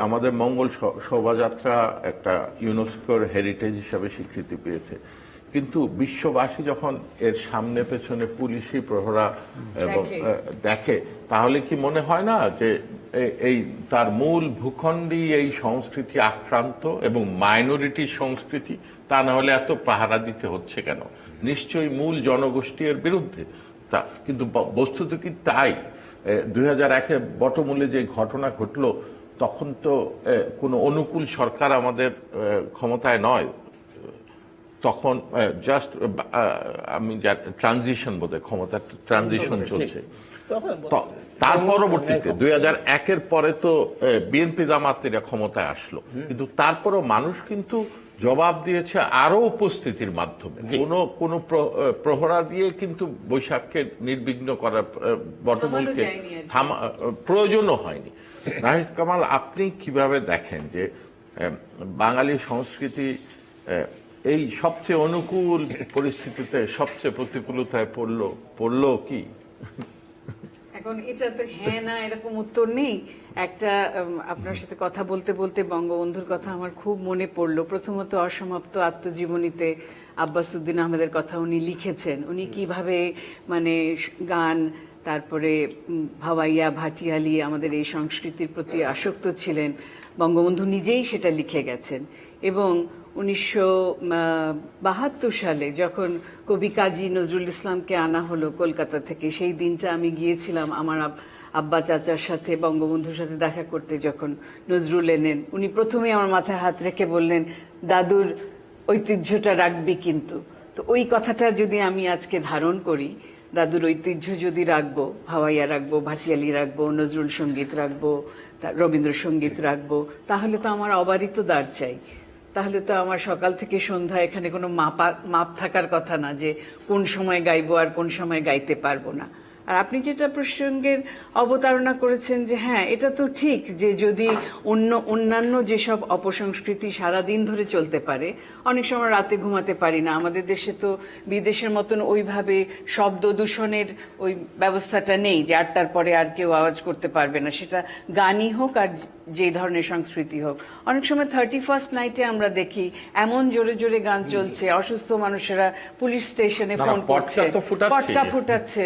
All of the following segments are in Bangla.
আমাদের মঙ্গল শোভাযাত্রা একটা ইউনেস্কোর হেরিটেজ হিসাবে স্বীকৃতি পেয়েছে, কিন্তু বিশ্ববাসী যখন এর সামনে পেছনে পুলিশি প্রহরা এবং দেখে, তাহলে কি মনে হয় না যে এই তার মূল ভূখণ্ডই এই সংস্কৃতি আক্রান্ত এবং মাইনরিটি সংস্কৃতি? তা না হলে এত পাহারা দিতে হচ্ছে কেন? নিশ্চয়ই মূল জনগোষ্ঠী এর বিরুদ্ধে। তা কিন্তু বস্তুত কি তাই? 2001-এ বটমূলে যে ঘটনা ঘটলো, তখন তো কোনো অনুকূল সরকার আমাদের ক্ষমতায় নয়। তখন জাস্ট আমি ট্রানজিশন, বোধহয় ক্ষমতা ট্রানজিশন চলছে। তার পরবর্তীতে 2001-এর পরে তো বিএনপি জামাতেরা ক্ষমতায় আসলো, কিন্তু তারপরও মানুষ কিন্তু জবাব দিয়েছে আরো উপস্থিতির মাধ্যমে। কোনো প্রহরা দিয়ে কিন্তু বৈশাখকে নির্বিঘ্ন করার, বটমূলকে প্রয়োজনও হয়নি। নাহিদ কামাল, আপনি কিভাবে দেখেন যে বাঙালি সংস্কৃতি এই সবচেয়ে অনুকূল পরিস্থিতিতে সবচেয়ে প্রতিকূলতায় পড়লো কি? এখন এটা তো হ্যাঁ না এরকম উত্তর নেই। একটা আপনার সাথে কথা বলতে বলতে বঙ্গবন্ধুর কথা আমার খুব মনে পড়লো। প্রথমত, অসমাপ্ত আত্মজীবনীতে আব্বাসউদ্দিন আহমেদের কথা উনি লিখেছেন। উনি কিভাবে মানে গান, তারপরে ভাওয়াইয়া, ভাটিয়ালি, আমাদের এই সংস্কৃতির প্রতি আসক্ত ছিলেন। বঙ্গবন্ধু নিজেই সেটা লিখে গেছেন। এবং 1972 সালে যখন কবি কাজী নজরুল ইসলামকে আনা হলো কলকাতা থেকে, সেই দিনটা আমি গিয়েছিলাম আমার আব্বা চাচার সাথে বঙ্গবন্ধুর সাথে দেখা করতে। যখন নজরুল এলেন, উনি প্রথমেই আমার মাথায় হাত রেখে বললেন, দাদুর ঐতিহ্যটা রাখবি কিন্তু। তো ওই কথাটা যদি আমি আজকে ধারণ করি, দাদুর ঐতিহ্য যদি রাখবো, ভাওয়াইয়া রাখবো, ভাটিয়ালি রাখবো, নজরুল সঙ্গীত রাখবো, রবীন্দ্রসঙ্গীত রাখবো, তাহলে তো আমার অবারিত দাঁড় চাই। তাহলে তো আমার সকাল থেকে সন্ধ্যা এখানে কোনো মাপ থাকার কথা না যে কোন সময় গাইবো আর কোন সময় গাইতে পারবো না। আর আপনি যেটা প্রসঙ্গের অবতারণা করেছেন যে হ্যাঁ, এটা তো ঠিক যে যদি অন্যান্য যেসব অপসংস্কৃতি সারাদিন ধরে চলতে পারে, অনেক সময় রাতে ঘুমাতে পারি না। আমাদের দেশে তো বিদেশের মতন ওইভাবে শব্দ দূষণের ওই ব্যবস্থাটা নেই যে 8টার পরে আর কেউ আওয়াজ করতে পারবে না, সেটা গানই হোক আর যে ধরনের সংস্কৃতি হোক। অনেক সময় 31st নাইটে আমরা দেখি এমন জোরে জোরে গান চলছে, অসুস্থ মানুষেরা পুলিশ স্টেশনে ফোন করছে, পটকা ফুটাচ্ছে।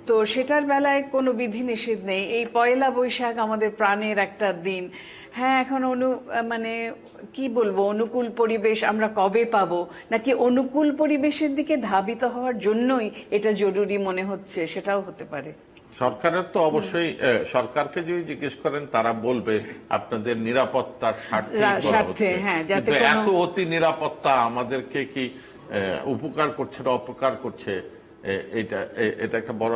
তো সেটার বেলায় কোনো বিধি নিষেধ নেই। এই পয়লা বৈশাখ আমাদের প্রাণের একটা দিন। হ্যাঁ, এখন মানে কি বলবো, অনুকূল পরিবেশ আমরা কবে পাবো, নাকি অনুকূল পরিবেশের দিকে ধাবিত হওয়ার জন্যই এটা জরুরি মনে হচ্ছে, সেটাও হতে পারে। সরকারের তো অবশ্যই, সরকারকে যদি জিজ্ঞেস করেন তারা বলবে আপনাদের নিরাপত্তার স্বার্থে। কিন্তু এত অতি নিরাপত্তা আমাদেরকে কি উপকার করছে না অপকার করছে, এটা একটা বড়।